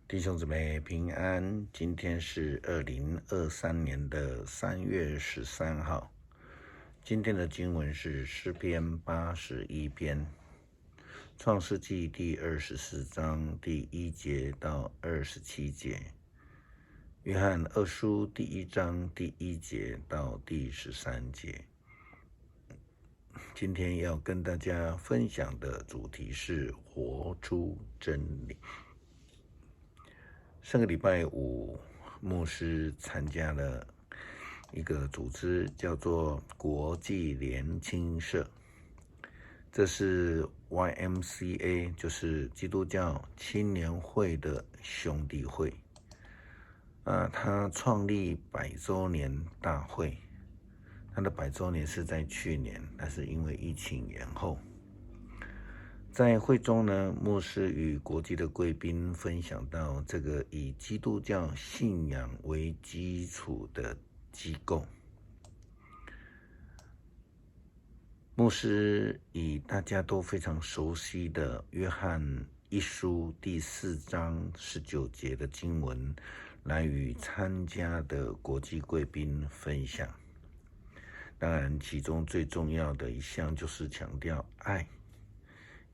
弟兄姊妹平安，今天是2023年的3月13号。今天的经文是诗篇81篇，创世纪第24章第1节到27节，约翰二书第1章第1节到第13节。今天要跟大家分享的主题是活出真理。上个礼拜五，牧师参加了一个组织，叫做国际年轻社，这是 YMCA， 就是基督教青年会的兄弟会。他创立100周年大会，他的100周年是在去年，但是因为疫情延后。在会中呢，牧师与国际的贵宾分享到这个以基督教信仰为基础的机构。牧师以大家都非常熟悉的约翰一书第4章19节的经文来与参加的国际贵宾分享。当然，其中最重要的一项就是强调爱。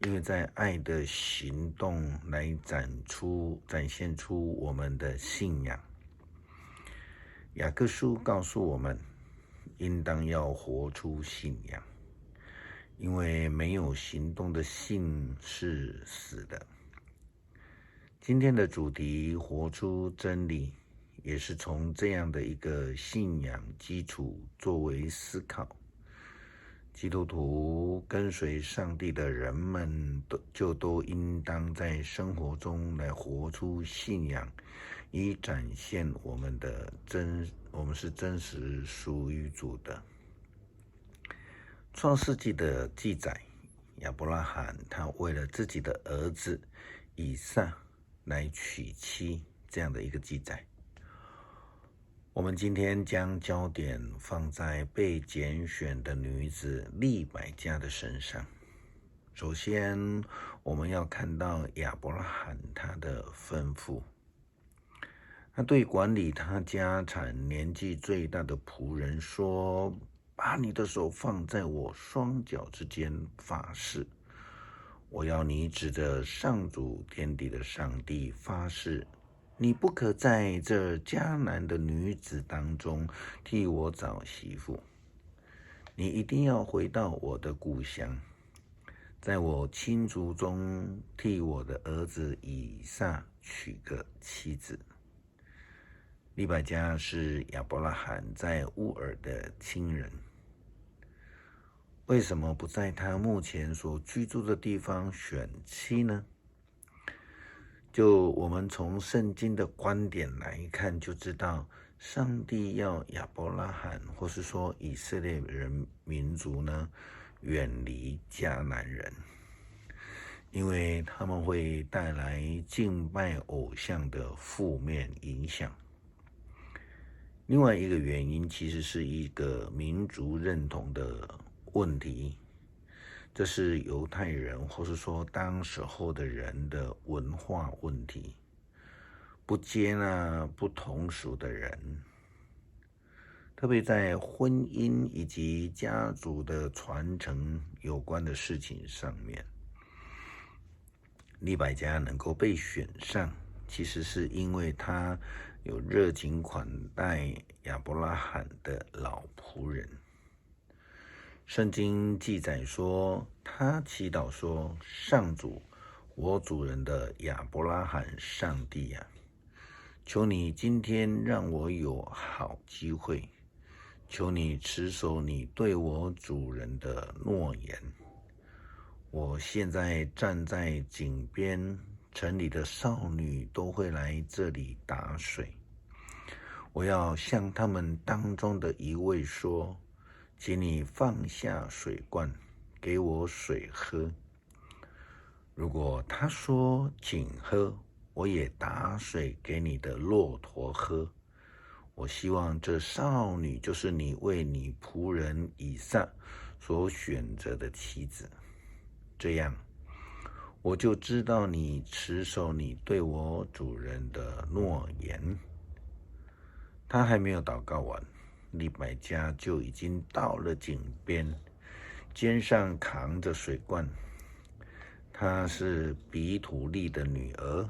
因为在爱的行动来展现出我们的信仰。雅各书告诉我们，应当要活出信仰，因为没有行动的信是死的。今天的主题活出真理，也是从这样的一个信仰基础作为思考。基督徒跟随上帝的人们都应当在生活中来活出信仰，以展现我们是真实属于主的。创世纪的记载，亚伯拉罕他为了自己的儿子以撒来娶妻，这样的一个记载。我们今天将焦点放在被拣选的女子利百加的身上。首先，我们要看到亚伯拉罕他的吩咐。他对管理他家产年纪最大的仆人说：“把你的手放在我双脚之间发誓，我要你指着上主天地的上帝发誓。你不可在这迦南的女子当中替我找媳妇，你一定要回到我的故乡，在我亲族中替我的儿子以撒娶个妻子。”利百加是亚伯拉罕在乌尔的亲人，为什么不在他目前所居住的地方选妻呢？就我们从圣经的观点来看，就知道上帝要亚伯拉罕，或是说以色列人民族呢，远离迦南人，因为他们会带来敬拜偶像的负面影响。另外一个原因其实是一个民族认同的问题。这是犹太人或是说当时候的人的文化问题，不接纳不同属的人，特别在婚姻以及家族的传承有关的事情上面。利百加能够被选上，其实是因为他有热情款待亚伯拉罕的老仆人。圣经记载说，他祈祷说：“上主，我主人的亚伯拉罕上帝啊，求你今天让我有好机会，求你持守你对我主人的诺言。我现在站在井边，城里的少女都会来这里打水。我要向他们当中的一位说，请你放下水罐，给我水喝。如果他说请喝，我也打水给你的骆驼喝。我希望这少女就是你为你仆人以撒所选择的妻子，这样我就知道你持守你对我主人的诺言。他还没有祷告完，利百加就已经到了井边，肩上扛着水罐。她是比土利的女儿，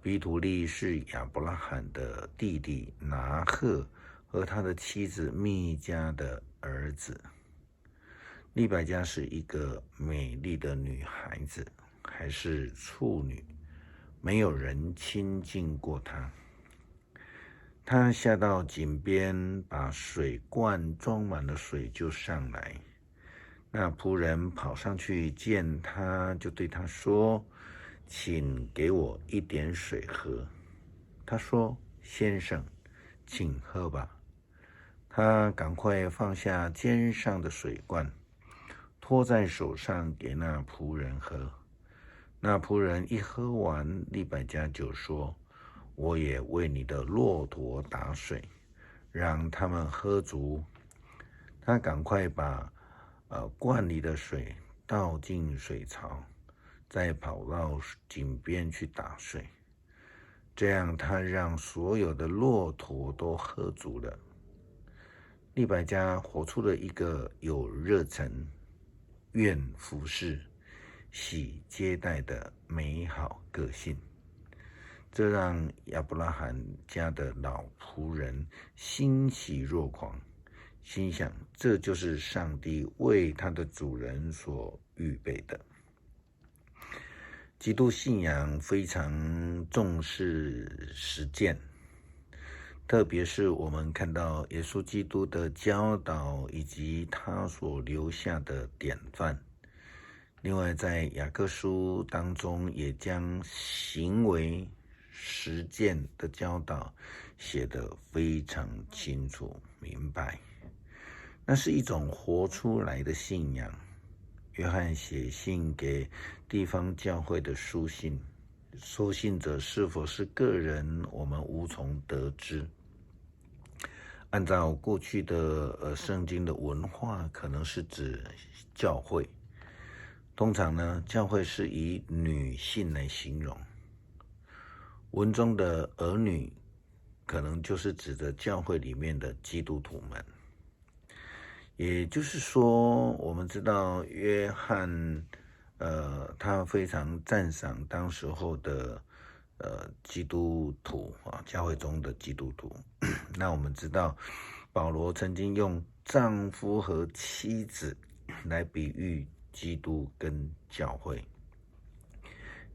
比土利是亚伯拉罕的弟弟拿赫和他的妻子密加的儿子。利百加是一个美丽的女孩子，还是处女，没有人亲近过她。她下到井边，把水罐装满了水就上来。那仆人跑上去见她，就对她说：“请给我一点水喝。”她说：“先生，请喝吧。”她赶快放下肩上的水罐，托在手上给那仆人喝。那仆人一喝完，利百加就说：“我也为你的骆驼打水，让他们喝足。”他赶快把罐里的水倒进水槽，再跑到井边去打水。这样他让所有的骆驼都喝足了。利百加活出了一个有热忱、愿服侍、喜接待的美好个性，这让亚伯拉罕家的老仆人欣喜若狂，心想这就是上帝为他的主人所预备的。基督信仰非常重视实践，特别是我们看到耶稣基督的教导以及他所留下的典范。另外在雅各书当中也将行为实践的教导写得非常清楚明白，那是一种活出来的信仰。约翰写信给地方教会的书信，收信者是否是个人，我们无从得知。按照过去的圣经的文化，可能是指教会。通常呢，教会是以女性来形容，文中的儿女可能就是指着教会里面的基督徒们。也就是说，我们知道约翰他非常赞赏当时候的基督徒教会中的基督徒。那我们知道保罗曾经用丈夫和妻子来比喻基督跟教会，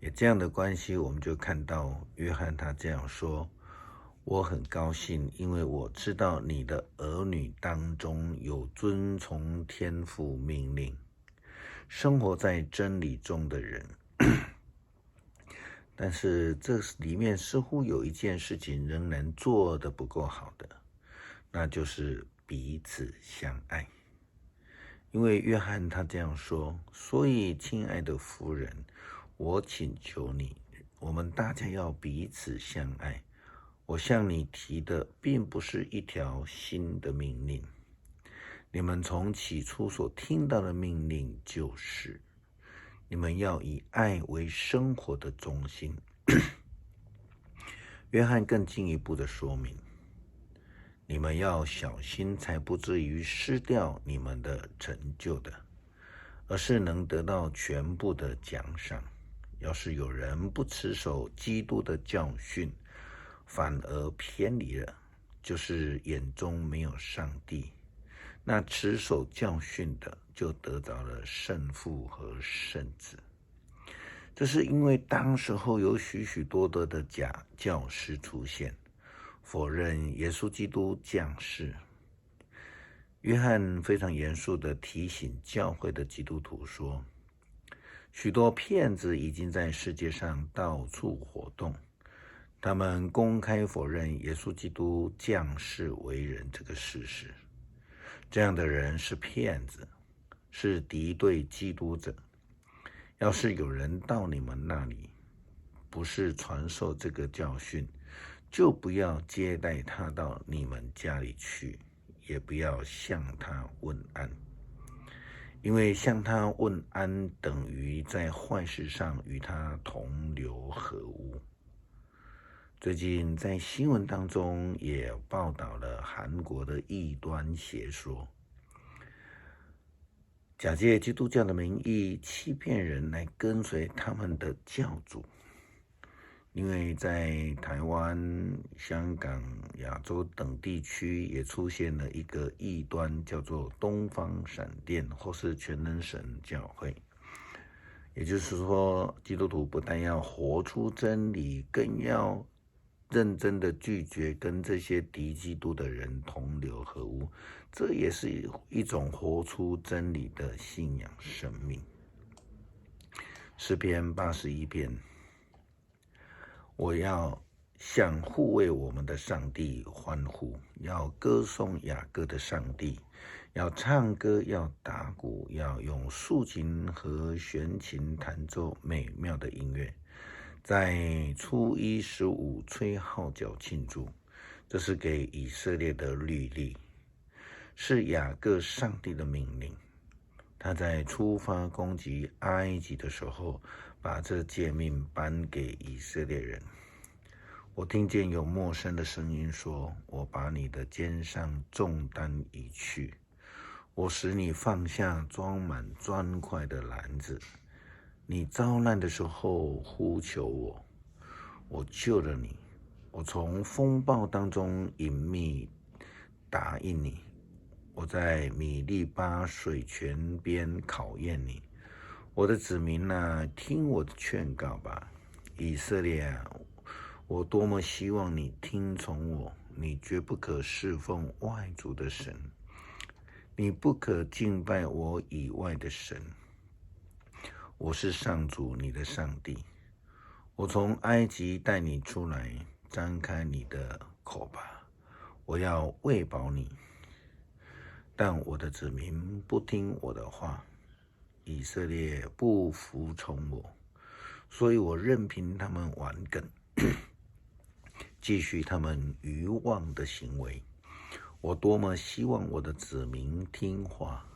也这样的关系，我们就看到约翰他这样说：我很高兴，因为我知道你的儿女当中有遵从天父命令，生活在真理中的人。但是这里面似乎有一件事情仍然做得不够好的，那就是彼此相爱。因为约翰他这样说，所以亲爱的夫人，我请求你，我们大家要彼此相爱。我向你提的并不是一条新的命令，你们从起初所听到的命令就是，你们要以爱为生活的中心。约翰更进一步的说明，你们要小心，才不至于失掉你们的成就的，而是能得到全部的奖赏。要是有人不持守基督的教训，反而偏离了，就是眼中没有上帝。那持守教训的就得着了圣父和圣子。这是因为当时候有许许多多的假教师出现，否认耶稣基督降世。约翰非常严肃地提醒教会的基督徒说，许多骗子已经在世界上到处活动，他们公开否认耶稣基督降世为人这个事实。这样的人是骗子，是敌对基督者。要是有人到你们那里，不是传授这个教训，就不要接待他到你们家里去，也不要向他问安。因为向他问安等于在坏事上与他同流合污。最近在新闻当中也报道了韩国的异端邪说，假借基督教的名义欺骗人来跟随他们的教主。因为在台湾、香港、亚洲等地区也出现了一个异端，叫做东方闪电或是全能神教会。也就是说，基督徒不但要活出真理，更要认真的拒绝跟这些敌基督的人同流合污，这也是一种活出真理的信仰生命。诗篇81篇，我要向护卫我们的上帝欢呼，要歌颂雅各的上帝，要唱歌，要打鼓，要用竖琴和弦琴弹奏美妙的音乐，在初一15吹号角庆祝。这是给以色列的律例，是雅各上帝的命令。他在出发攻击埃及的时候，把这诫命颁给以色列人。我听见有陌生的声音说：“我把你的肩上重担移去，我使你放下装满砖块的篮子。你遭难的时候呼求我，我救了你。我从风暴当中隐秘答应你。我在米利巴水泉边考验你。我的子民啊，听我的劝告吧，以色列啊，我多么希望你听从我，你绝不可侍奉外族的神，你不可敬拜我以外的神。我是上主你的上帝，我从埃及带你出来，张开你的口吧，我要喂饱你。但我的子民不听我的话，以色列不服从我，所以我任凭他们玩梗，继续他们愚妄的行为。我多么希望我的子民听话，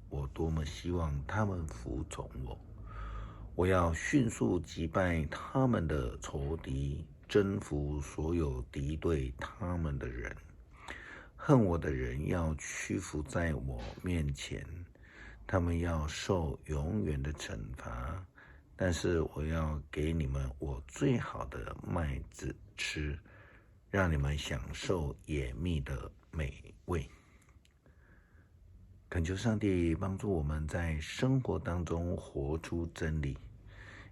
我多么希望他们服从我。我要迅速击败他们的仇敌，征服所有敌对他们的人。恨我的人要屈服在我面前，他们要受永远的惩罚。但是我要给你们我最好的麦子吃，让你们享受野蜜的美味。恳求上帝帮助我们在生活当中活出真理，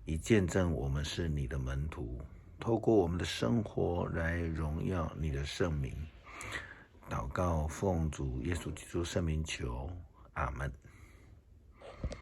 以见证我们是你的门徒，透过我们的生活来荣耀你的圣名。祷告奉主耶稣基督圣名求，阿们。